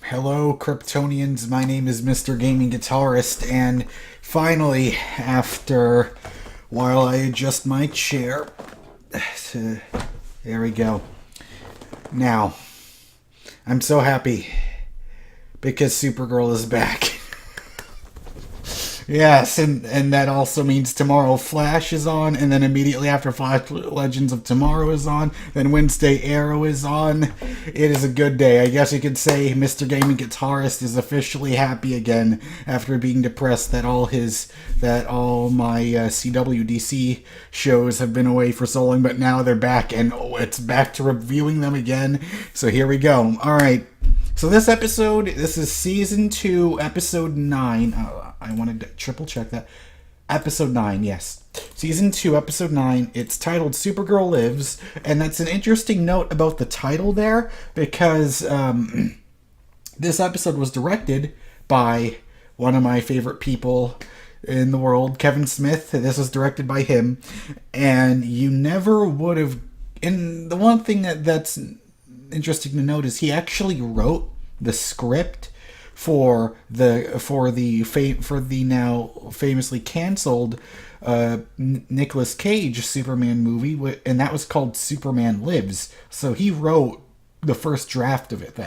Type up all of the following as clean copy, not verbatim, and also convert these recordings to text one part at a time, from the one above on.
Hello, Kryptonians. My name is MrGamingGuitarist, and finally, after while I adjust my chair, there we go. Now, I'm so happy because Supergirl is back. Yes, and that also means tomorrow Flash is on, and then immediately after Flash Legends of Tomorrow is on, then Wednesday Arrow is on. It is a good day. I guess you could say Mr. Gaming Guitarist is officially happy again after being depressed that all my CWDC shows have been away for so long, but now they're back, and it's back to reviewing them again. So here we go. All right. So this is season 2, episode 9. I wanted to triple check that. Episode 9, yes. Season 2, episode 9. It's titled Supergirl Lives. And that's an interesting note about the title there, because this episode was directed by one of my favorite people in the world, Kevin Smith. This was directed by him. And you never would have... And the one thing that's interesting to note is he actually wrote the script for the now famously canceled Nicolas Cage Superman movie, and that was called Superman Lives. So he wrote the first draft of it.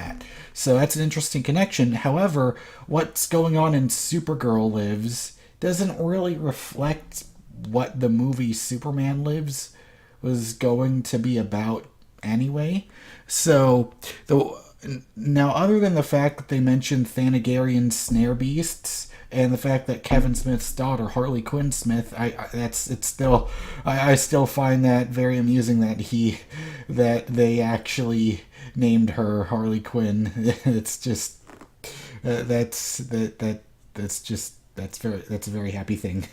So that's an interesting connection. However, what's going on in Supergirl Lives doesn't really reflect what the movie Superman Lives was going to be about anyway. So now, other than the fact that they mentioned Thanagarian snare beasts and the fact that Kevin Smith's daughter, Harley Quinn Smith, I still find that very amusing that they actually named her Harley Quinn. It's just that's a very happy thing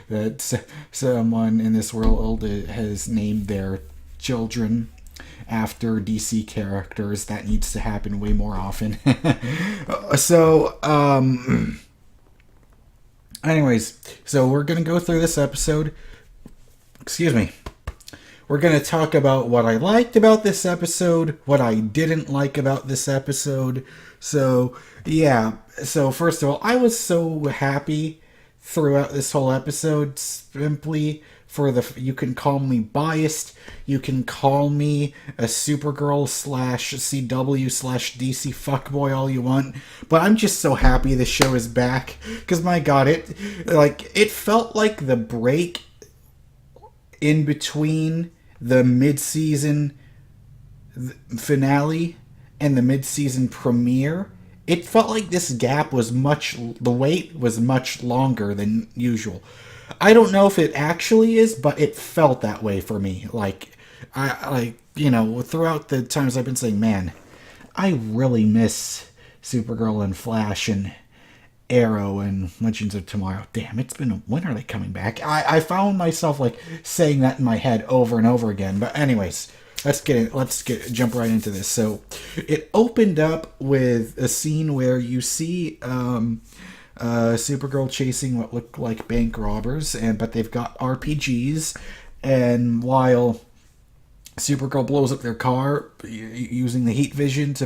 that someone in this world has named their children after DC characters. That needs to happen way more often. So, anyways, so we're going to go through this episode. Excuse me. We're going to talk about what I liked about this episode, what I didn't like about this episode. So, yeah. So, first of all, I was so happy throughout this whole episode, simply for you can call me biased, you can call me a Supergirl /CW /DC fuckboy all you want, but I'm just so happy the show is back, because my god, it felt like the break in between the mid-season finale and the mid-season premiere. It felt like this gap was the wait was much longer than usual. I don't know if it actually is, but it felt that way for me. Throughout the times I've been saying, man, I really miss Supergirl and Flash and Arrow and Legends of Tomorrow. Damn, when are they coming back? I found myself saying that in my head over and over again. But anyways, let's jump right into this. So it opened up with a scene where you see Supergirl chasing what look like bank robbers, but they've got RPGs, and while Supergirl blows up their car using the heat vision to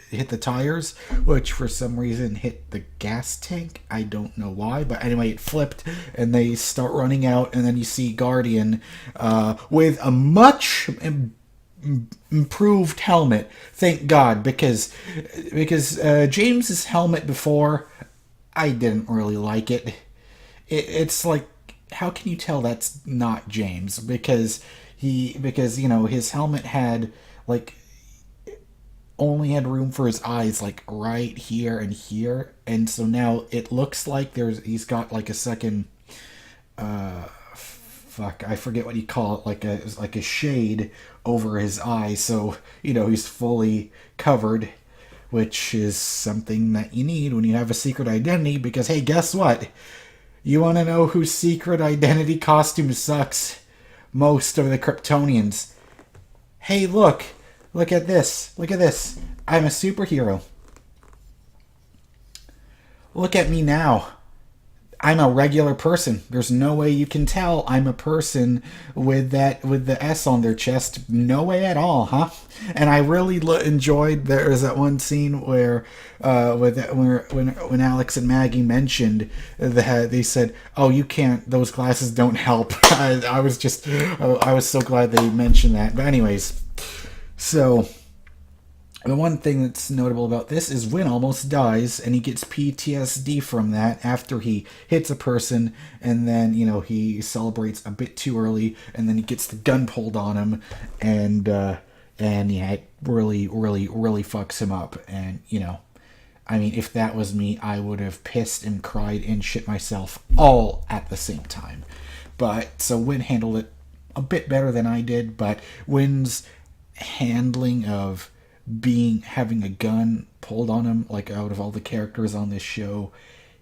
hit the tires, which for some reason hit the gas tank. I don't know why, but anyway, it flipped and they start running out, and then you see Guardian with a much improved helmet. Thank God, because James's helmet before, I didn't really like it. It's like, how can you tell that's not James? Because his helmet had only had room for his eyes right here and here, and so now it looks like he's got a second I forget what you call it, like a shade over his eyes, so he's fully covered, which is something that you need when you have a secret identity, because hey, guess what? You want to know whose secret identity costume sucks? Most of the Kryptonians. Hey, look at this. I'm a superhero. Look at me now. I'm a regular person. There's no way you can tell I'm a person with the S on their chest. No way at all, huh? And I really enjoyed. There was that one scene where, when Alex and Maggie mentioned that they said, "Oh, you can't. Those glasses don't help." I was so glad they mentioned that. But anyways, so. The one thing that's notable about this is Win almost dies, and he gets PTSD from that after he hits a person, and then, he celebrates a bit too early, and then he gets the gun pulled on him, and yeah, it really, really, really fucks him up, and, I mean, if that was me, I would have pissed and cried and shit myself all at the same time. But, so Win handled it a bit better than I did, but Win's handling of having a gun pulled on him, like out of all the characters on this show,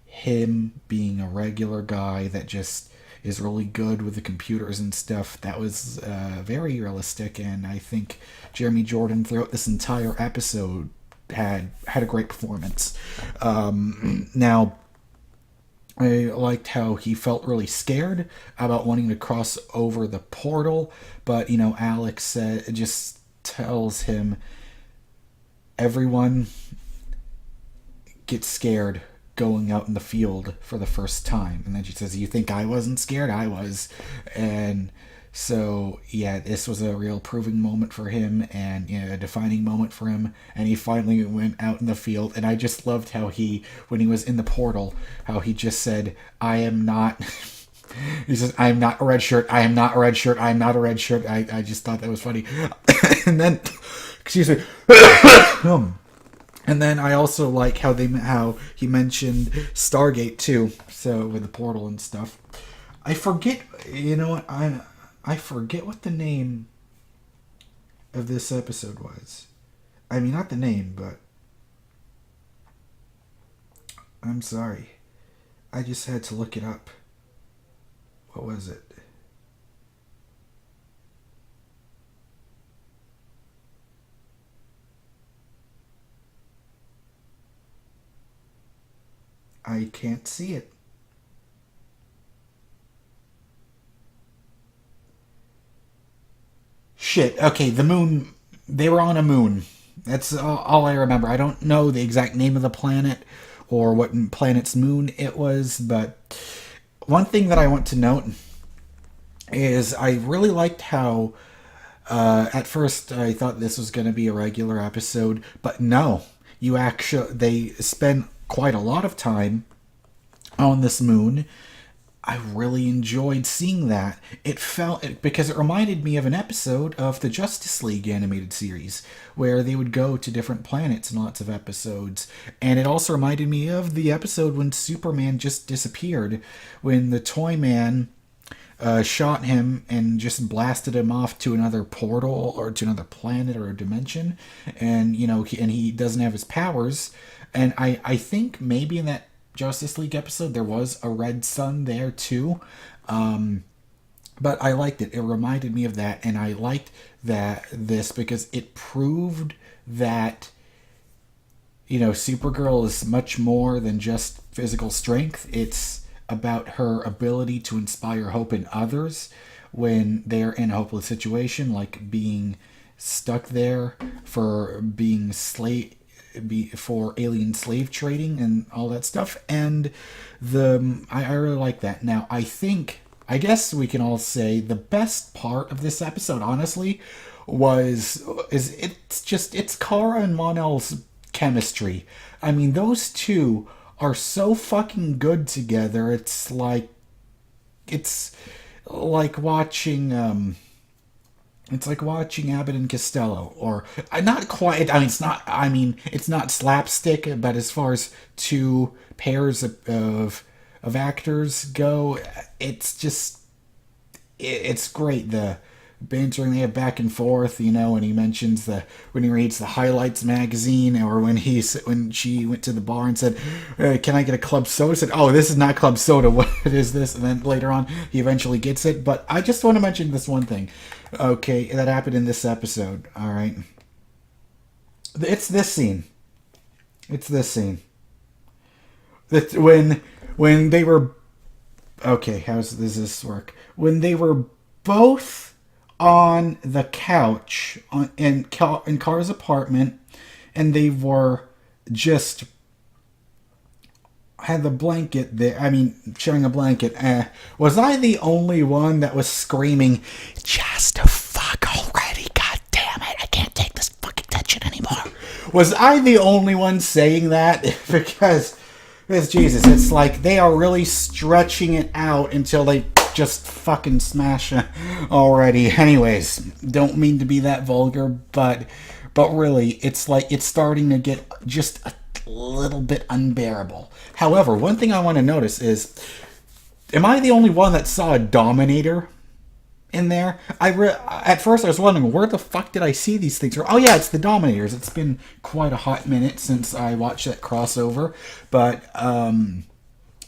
him being a regular guy that just is really good with the computers and stuff, that was very realistic. And I think Jeremy Jordan throughout this entire episode had a great performance. Now, I liked how he felt really scared about wanting to cross over the portal, but Alex just tells him, everyone gets scared going out in the field for the first time. And then she says, "You think I wasn't scared? I was." And so, yeah, this was a real proving moment for him, and a defining moment for him. And he finally went out in the field. And I just loved how when he was in the portal, how he just said, "I am not..." He says, "I am not a red shirt. I am not a red shirt. I am not a red shirt." I just thought that was funny. And then, excuse me. And then I also like how he mentioned Stargate too. So with the portal and stuff. I forget. You know what? I forget what the name of this episode was. I mean, not the name, but I'm sorry. I just had to look it up. What was it? I can't see it. Shit. Okay, the moon. They were on a moon. That's all I remember. I don't know the exact name of the planet or what planet's moon it was, but one thing that I want to note is I really liked how at first I thought this was going to be a regular episode, but no, they spent quite a lot of time on this moon. I really enjoyed seeing that. Because it reminded me of an episode of the Justice League animated series where they would go to different planets in lots of episodes. And it also reminded me of the episode when Superman just disappeared, when the Toyman shot him and just blasted him off to another portal or to another planet or a dimension, and he doesn't have his powers. And I think maybe in that Justice League episode there was a red sun there too, but I liked it. It reminded me of that, and I liked this because it proved that Supergirl is much more than just physical strength. It's about her ability to inspire hope in others when they're in a hopeless situation, like being stuck there for being for alien slave trading and all that stuff. And I really like that. Now, I guess we can all say the best part of this episode, honestly, it's Kara and Mon-El's chemistry. I mean, those two are so fucking good together. It's like watching Abbott and Costello, or not quite. I mean, it's not. I mean, it's not slapstick, but as far as two pairs of actors go, it's great. The bantering they have back and forth, and he mentions when he reads the highlights magazine, or when she went to the bar and said, "Can I get a club soda?" Said, "Oh, this is not club soda. What is this?" And then later on, he eventually gets it. But I just want to mention this one thing, okay, that happened in this episode. All right, it's this scene. That when they were Okay, how does this work? When they were both on the couch in Car's apartment, and they were just had the blanket there. I mean, sharing a blanket. Was I the only one that was screaming, "Just to fuck already! God damn it! I can't take this fucking tension anymore." Was I the only one saying that? Because Jesus, it's like they are really stretching it out until they just fucking smash it already. Anyways, don't mean to be that vulgar, but really, it's like it's starting to get just a little bit unbearable. However, one thing I want to notice is, am I the only one that saw a Dominator in there? At first I was wondering, where the fuck did I see these things? Oh yeah, it's the Dominators. It's been quite a hot minute since I watched that crossover, but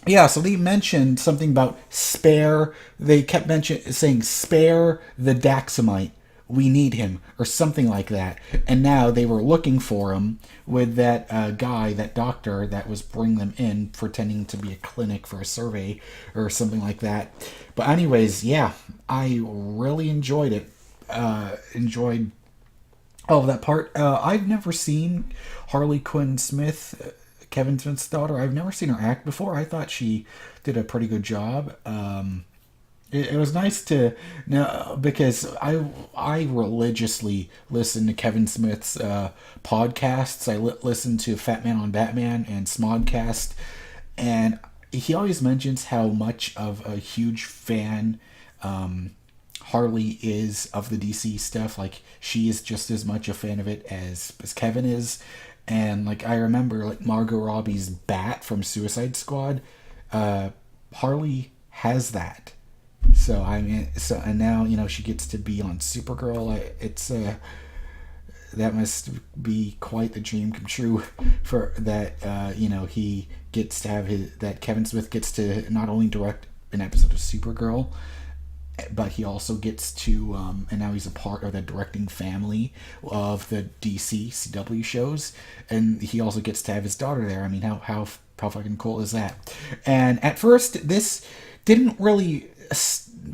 yeah, so they mentioned something about spare. They kept saying spare the Daxamite. We need him, or something like that. And now they were looking for him with that guy, that doctor that was bringing them in, pretending to be a clinic for a survey or something like that. But anyways, yeah, I really enjoyed it. Enjoyed all of that part. I've never seen Harley Quinn Smith, Kevin Smith's daughter. I've never seen her act before. I thought she did a pretty good job. It was nice to know, because I religiously listen to Kevin Smith's podcasts. I listen to Fat Man on Batman and Smodcast, and he always mentions how much of a huge fan Harley is of the DC stuff. Like, she is just as much a fan of it as Kevin is. And like, I remember like Margot Robbie's bat from Suicide Squad. Harley has that. So I mean, and now she gets to be on Supergirl. It's that must be quite the dream come true for that. He gets to have that Kevin Smith gets to not only direct an episode of Supergirl, but he also gets to, and now he's a part of the directing family of the DC CW shows, and he also gets to have his daughter there. I mean, how fucking cool is that? And at first, this didn't really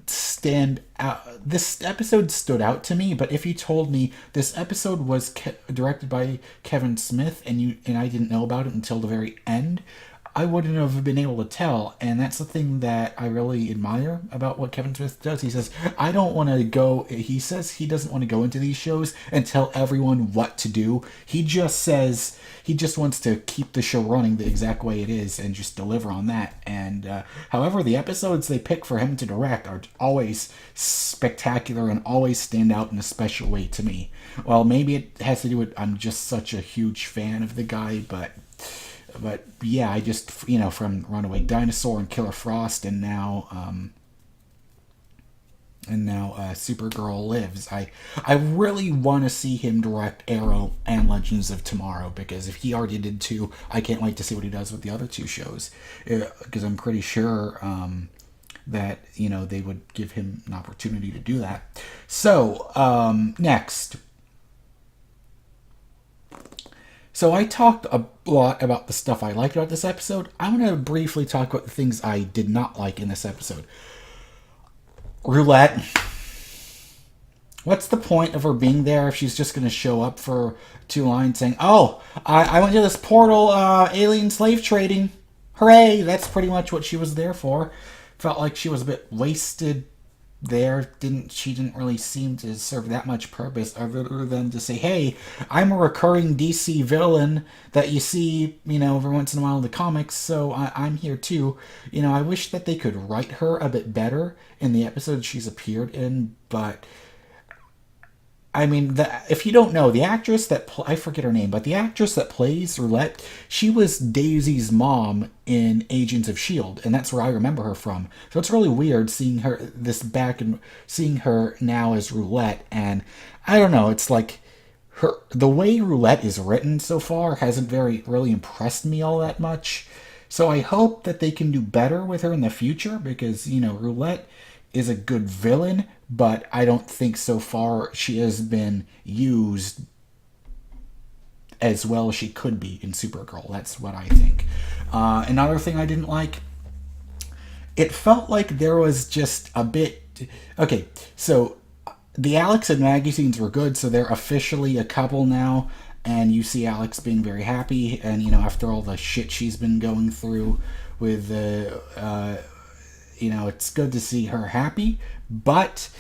stand out. This episode stood out to me, but if you told me this episode was directed by Kevin Smith and I didn't know about it until the very end, I wouldn't have been able to tell. And that's the thing that I really admire about what Kevin Smith does. He says, I don't want to go, he says he doesn't want to go into these shows and tell everyone what to do. He just says he just wants to keep the show running the exact way it is and just deliver on that. And however, the episodes they pick for him to direct are always spectacular and always stand out in a special way to me. Well, maybe it has to do with I'm just such a huge fan of the guy, but yeah, I just, from Runaway Dinosaur and Killer Frost, and now Supergirl Lives, I really want to see him direct Arrow and Legends of Tomorrow, because if he already did two, I can't wait to see what he does with the other two shows, because I'm pretty sure that they would give him an opportunity to do that. So next. So I talked a lot about the stuff I liked about this episode. I'm going to briefly talk about the things I did not like in this episode. Roulette. What's the point of her being there if she's just going to show up for 2 lines saying, oh, I went to this portal, alien slave trading. Hooray! That's pretty much what she was there for. Felt like she was a bit wasted there. She didn't really seem to serve that much purpose other than to say, hey, I'm a recurring DC villain that you see, every once in a while in the comics, so I'm here too. I wish that they could write her a bit better in the episodes she's appeared in, but I mean, if you don't know, the actress that I forget her name, but the actress that plays Roulette, she was Daisy's mom in Agents of S.H.I.E.L.D., and that's where I remember her from. So it's really weird seeing her back and seeing her now as Roulette, and I don't know, it's like the way Roulette is written so far hasn't really impressed me all that much. So I hope that they can do better with her in the future, because Roulette is a good villain, but I don't think so far she has been used as well as she could be in Supergirl. That's what I think. Another thing I didn't like it felt like there was just a bit. Okay, so the Alex and Maggie scenes were good, so they're officially a couple now, and you see Alex being very happy, and after all the shit she's been going through with it's good to see her happy, but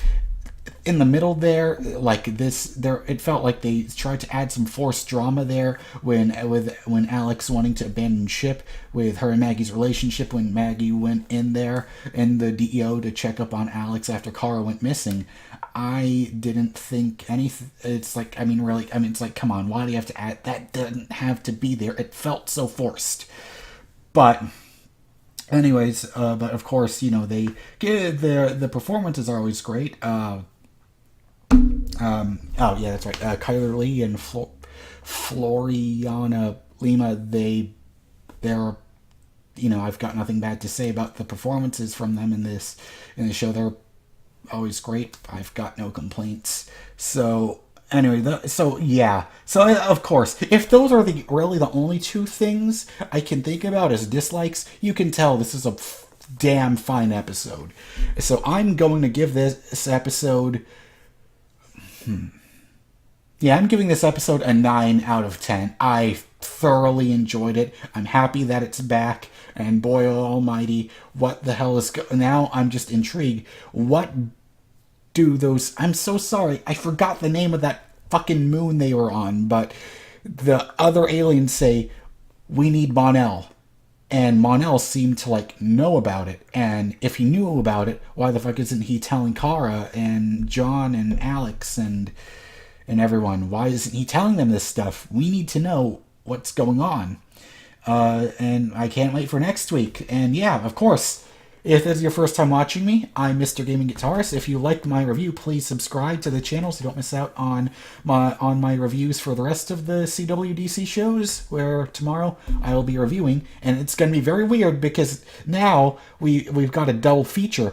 in the middle there, it felt like they tried to add some forced drama there when Alex wanting to abandon ship with her and Maggie's relationship, when Maggie went in there in the DEO to check up on Alex after Kara went missing. I didn't think anything. It's like, really, it's like, come on, why do you have to add that? Didn't have to be there. It felt so forced. But anyways, but of course, they give the performances are always great. Oh yeah, that's right. Kyler Lee and Floriana Lima. They're I've got nothing bad to say about the performances from them in the show. They're always great. I've got no complaints. So anyway, of course, if those are really the only two things I can think about as dislikes, you can tell this is a damn fine episode. So I'm going to give this episode. Yeah, I'm giving this episode a 9 out of 10. I thoroughly enjoyed it. I'm happy that it's back. And boy almighty, what the hell is now I'm just intrigued. What do those... I'm so sorry. I forgot the name of that fucking moon they were on. But the other aliens say, we need Mon-El. And Mon-El seemed to, know about it. And if he knew about it, why the fuck isn't he telling Kara and John and Alex and everyone? Why isn't he telling them this stuff? We need to know what's going on. And I can't wait for next week. And yeah, of course, if this is your first time watching me, I'm Mr. Gaming Guitarist. If you liked my review, please subscribe to the channel so you don't miss out on my reviews for the rest of the CWDC shows, where tomorrow I will be reviewing. And it's going to be very weird because now we've got a double feature.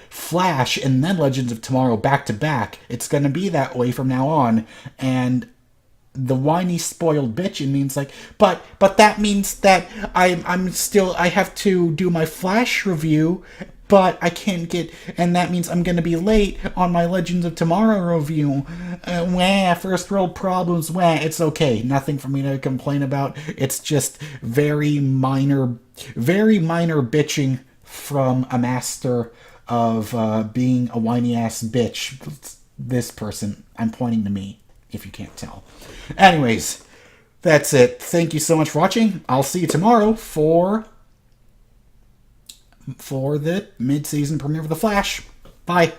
Flash and then Legends of Tomorrow back to back. It's going to be that way from now on. And the whiny spoiled bitch means but that means that I have to do my Flash review, but I can't get, and that means I'm gonna be late on my Legends of Tomorrow review. First world problems. It's okay, nothing for me to complain about. It's just very minor bitching from a master of being a whiny ass bitch. This person, I'm pointing to me, if you can't tell. Anyways, that's it. Thank you so much for watching. I'll see you tomorrow for the mid-season premiere of The Flash. Bye.